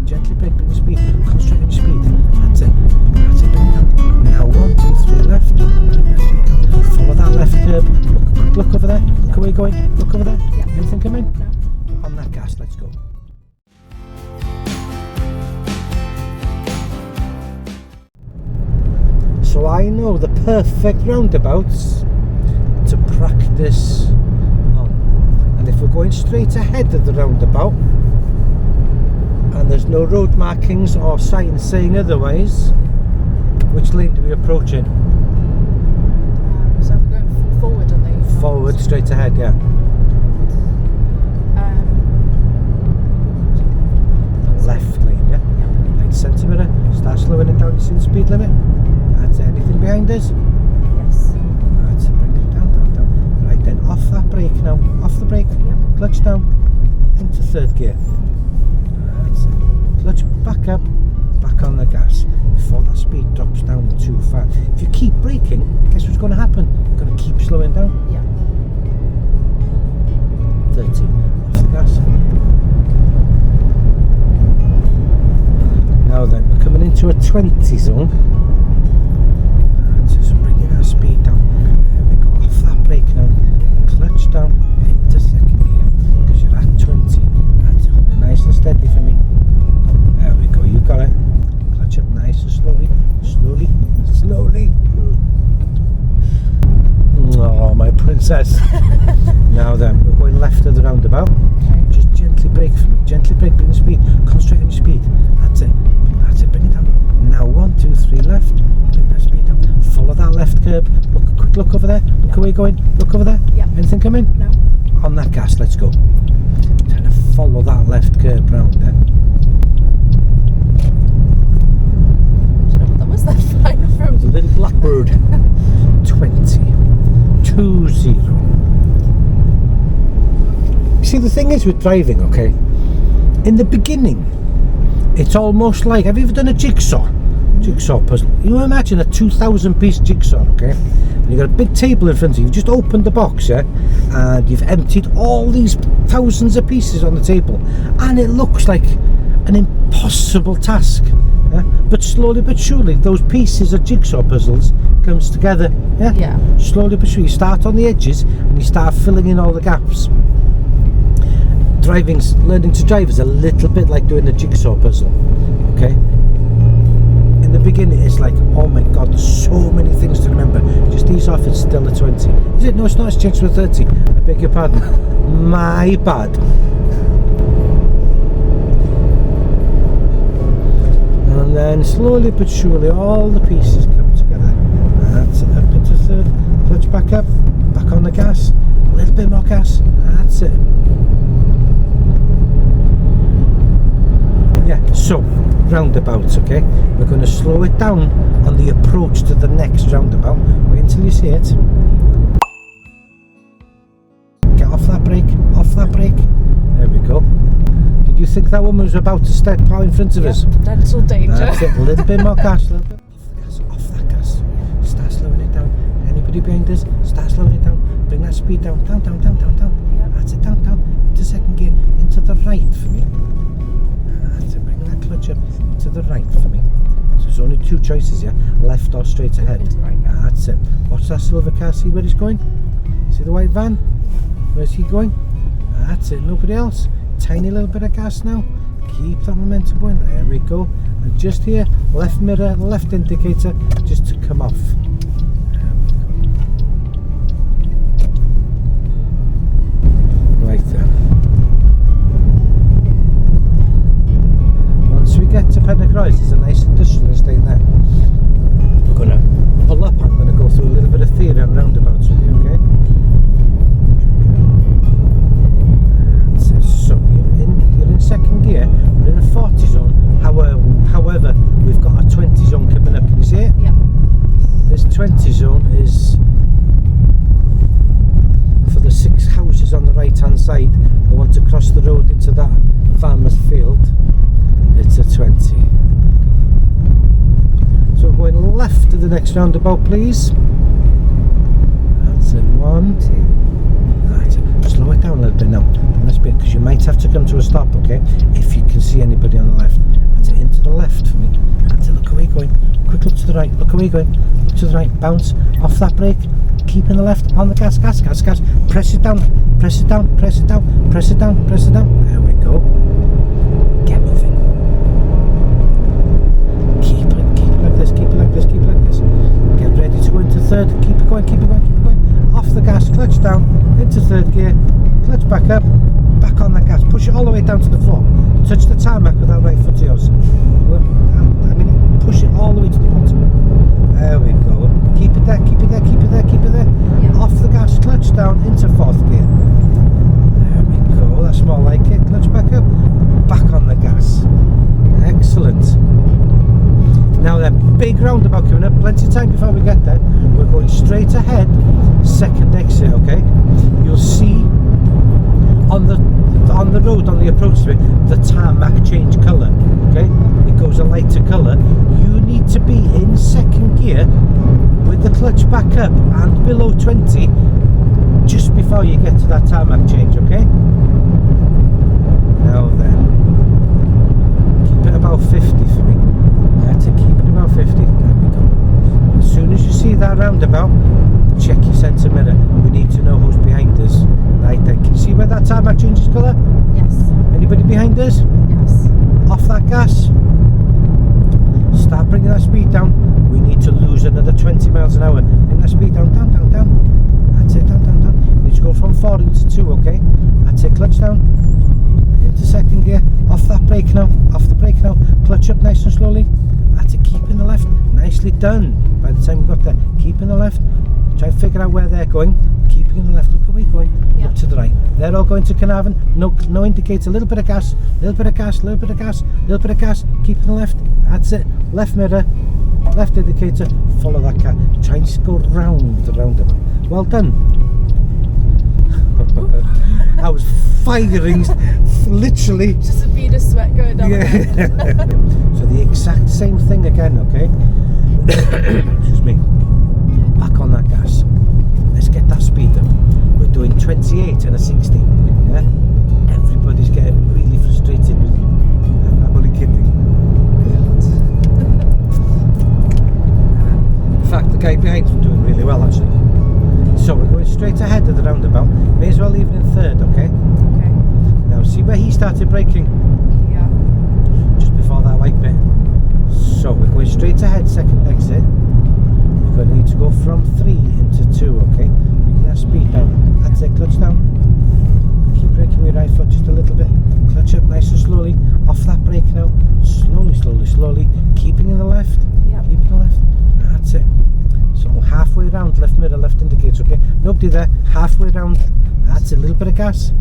Gently brake, bring the speed. Concentrate on your speed. That's it. That's it, bring it down. Now 1, 2, 3 left. Bring that speed down. Follow that left curb. Look over there. Look where you're going. Look over there. Yep. Anything coming? No. On that gas, let's go. So I know the perfect roundabouts to practice on. And if we're going straight ahead of the roundabout and there's no road markings or signs saying otherwise, which lane do we approach in? So we're going forward on the... Forward, straight ahead, yeah. The left lane, yeah? Yeah. Right centre mirror, start slowing it down, you see the speed limit? That's it. Anything behind us? Yes. That's it, bring it down, down, down. Right then, off that brake now, off the brake, Yep. clutch down, into third gear. That's it. Clutch back up, back on the gas, before that speed drops down too far. If you keep braking, guess what's going to happen? You're going to keep slowing down. Yeah. 30, off the gas. Now then, we're coming into a 20 zone. Just bringing our speed down. There we go, off that brake now. Clutch down into second gear because you're at 20. That's it, hold it nice and steady for me. There we go, you got it. Clutch up nice and slowly, slowly, slowly. Oh, my princess. Now then, we're going left of the roundabout. Okay. Just gently brake for me. Gently brake, bring the speed. Concentrate on your speed. That's it. That's it, bring it down. Now 1, 2, 3 left. Bring that speed down. Follow that left curb. Quick look over there. Look where you're going. Look over there. Yep. Anything coming? No. On that gas, let's go. Trying to follow that left curb round there. That was that flying from... The little blackbird. 20. 2-0. See, the thing is with driving, okay, in the beginning it's almost like, have you ever done a jigsaw puzzle? You imagine a 2,000 piece jigsaw, okay, and you've got a big table in front of you. You've just opened the box, yeah, and you've emptied all these thousands of pieces on the table, and it looks like an impossible task, yeah? But slowly but surely those pieces of jigsaw puzzles comes together, yeah? Yeah. Slowly but surely you start on the edges and you start filling in all the gaps. Learning to drive is a little bit like doing a jigsaw puzzle, okay? In the beginning it's like, oh my god, there's so many things to remember. Just ease off, it's still a 20. Is it? No, it's not, it's changed to a 30. I beg your pardon. My bad. And then slowly but surely all the pieces come together. That's it, up into third, clutch back up, back on the gas, a little bit more gas, that's it. Yeah, so roundabouts, okay, we're going to slow it down on the approach to the next roundabout. Wait until you see it. Get off that brake, off that brake. There we go. Did you think that woman was about to step out in front of us? That's all danger. That's it, a little bit more gas, a little bit. Off that gas, start slowing it down. Anybody behind us, start slowing it down. Bring that speed down, down, down, down, down, down. Yep. That's it, down, down, into second gear, into the right for me. That's it, bring that clutch up, into the right for me. So there's only two choices here, left or straight ahead. Into the right, yeah. That's it. Watch that silver car, see where he's going? See the white van? Where's he going? That's it, nobody else. Tiny little bit of gas now. Keep that momentum going. There we go. And just here, left mirror, left indicator, just to come off. Right there. Once we get to Pennycross, there's a nice industrial estate there. We're going to pull up. I'm going to go through a little bit of theory on roundabouts with you, okay? So you're in second gear, we're in a 40 zone. However, we've got a 20 zone coming up. Can you see it? Yeah. This 20 zone is for the 6 houses on the right hand side that want to cross the road into that farmer's field. It's a 20. So we're going left to the next roundabout, please. That's it. 1, 2. That's it. Slow it down a little bit now. That's bit, because you might have to come to a stop, okay? If you can see anybody on the left. away you're going. Look to the right, bounce, off that brake, keep in the left, on the gas, gas, gas, gas, press it down, press it down, press it down, press it down, press it down. There we go. Get moving. Keep it like this, keep it like this, keep it like this. Get ready to go into third, keep it going, keep it going, keep it going. Off the gas, clutch down, into third gear, clutch back up, back on that gas, push it all the way down to the floor. Touch the tarmac with that right foot of yours. I mean, push it all the way to the bottom. There we go. Keep it there, keep it there, keep it there, keep it there. Yeah. Off the gas, clutch down into fourth gear. There we go, that's more like it. Clutch back up, back on the gas. Excellent. Now then, big roundabout coming up, plenty of time before we get there. We're going straight ahead, second exit, okay? You'll see on the road, on the approach to it, the tarmac change colour, okay? It goes a lighter colour. You need to be in second gear with the clutch back up and below 20 just before you get to that tarmac change, okay? Now then, keep it about 50 for me. That's it, keep it about 50. There we go. As soon as you see that roundabout, check your centre mirror. We need to know who's behind us. Right then, can you see where that tarmac changes colour? Yes. Anybody behind us? Yes. Off that gas. Start bringing that speed down. We need to lose another 20 miles an hour. Bring that speed down, down, down, down. That's it, down, down, down. You need to go from 4 into 2, okay? That's it, clutch down. Into second gear. Off that brake now. Off the brake now. Clutch up nice and slowly. That's it, keep in the left. Nicely done. By the time we got there, keep in the left. Try and figure out where they're going. Keep in the left. Look where you're going. Yeah. Look to the right. They're all going to Carnarvon. No indicator. A little bit of gas. Little bit of gas. Little bit of gas. Little bit of gas. Keep in the left. That's it. Left mirror. Left indicator. Follow that car. Try and go round the roundabout. Well done. I was firing, literally. Just a bead of sweat going down. Yeah. So the exact same thing again, okay? Excuse me. Back on that gas. Let's get that speed up. We're doing 28 and a 60. Yeah? Everybody's getting really frustrated with you. I'm only kidding. In fact, the guy behind is doing really well actually. So we're going straight ahead of the roundabout. May as well leave it in third, okay? Okay. Now see where he started braking? Yeah. Just before that white bit. So we're going straight ahead, second exit. You're going to need to go from 3 into 2, okay? Bring that speed down. That's it, clutch down. Keep braking with your right foot just a little bit. Clutch up nice and slowly. Off that brake now. Slowly, slowly, slowly. Keeping in the left. Yep. Keep in the left. That's it. So halfway around, left mirror, left indicator, okay? Nobody there. Halfway around. That's it, a little bit of gas.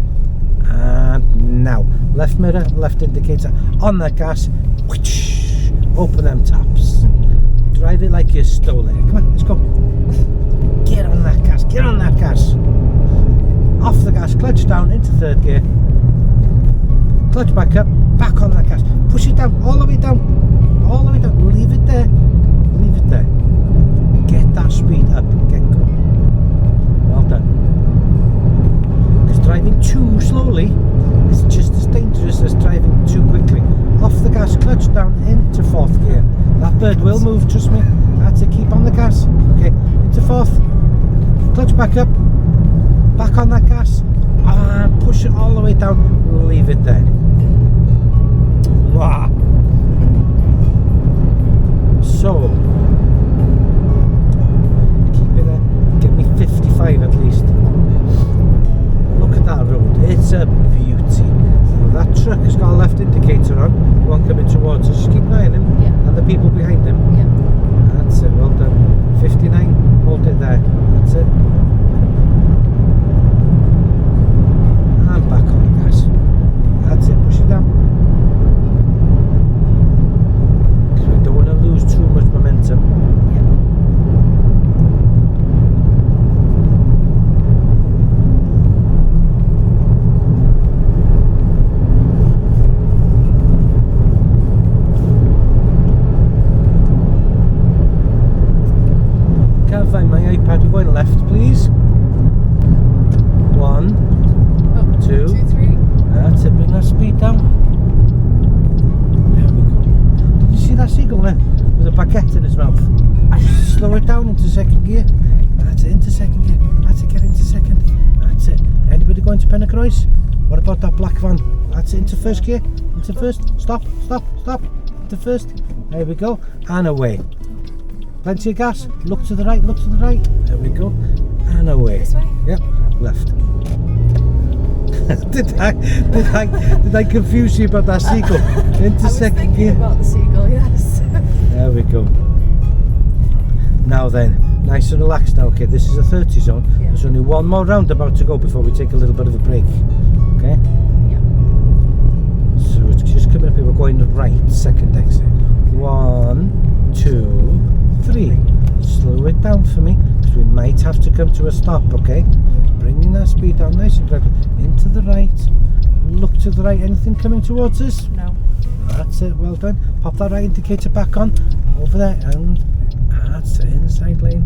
And now, left mirror, left indicator. On that gas. Whoosh, open them taps. Drive it like you stole it. Come on, let's go. Get on that gas, get on that gas. Off the gas, clutch down into third gear. Clutch back up, back on that gas. Push it down, all the way down. All the way down. Leave it there. Leave it there. Get that speed up. Get going. Well done. Because driving too slowly is just as dangerous as driving too quickly. Off the gas, clutch down into fourth gear. That bird will move, trust me. That's it, keep on the gas. Okay, into fourth. Clutch back up. Back on that gas. And push it all the way down. Leave it there. Wow. So, keep it there. Get me 55 at least. Look at that road. It's a beauty. Now that truck has got a left indicator on. The one coming towards us. Just keep an eye on him. Yeah. And the people behind him. Yeah. That's it. Well done. 59. Hold it there. That's it. And back on the gas. That's it. Push it down. Because we don't want to lose too much momentum. Can't find my iPad. We're going left, please. Royce. What about that black van? That's it, into first gear. Into first. Stop. Into first. There we go. And away. Plenty of gas. Look to the right. There we go. And away. This way? Yep. Left. did I confuse you about that seagull? Into second gear. About the seagull, yes. There we go. Now then, nice and relaxed now. Okay, this is a 30 zone. Yeah. There's only one more roundabout to go before we take a little bit of a break. Okay? Yeah. So it's just coming up here. We're going right, second exit. 1, 2, 3. Slow it down for me, because we might have to come to a stop, okay? Bringing that speed down nice and gradually. Into the right. Look to the right. Anything coming towards us? No. That's it, well done. Pop that right indicator back on. Over there, and that's it, inside lane.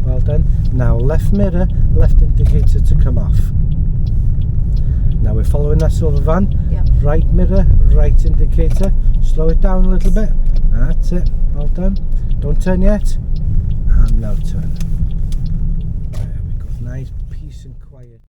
Well done. Now left mirror, left indicator to come off. Now we're following that silver van. Yep. Right mirror, right indicator. Slow it down a little bit. That's it, well done. Don't turn yet. And now turn. There we go, nice.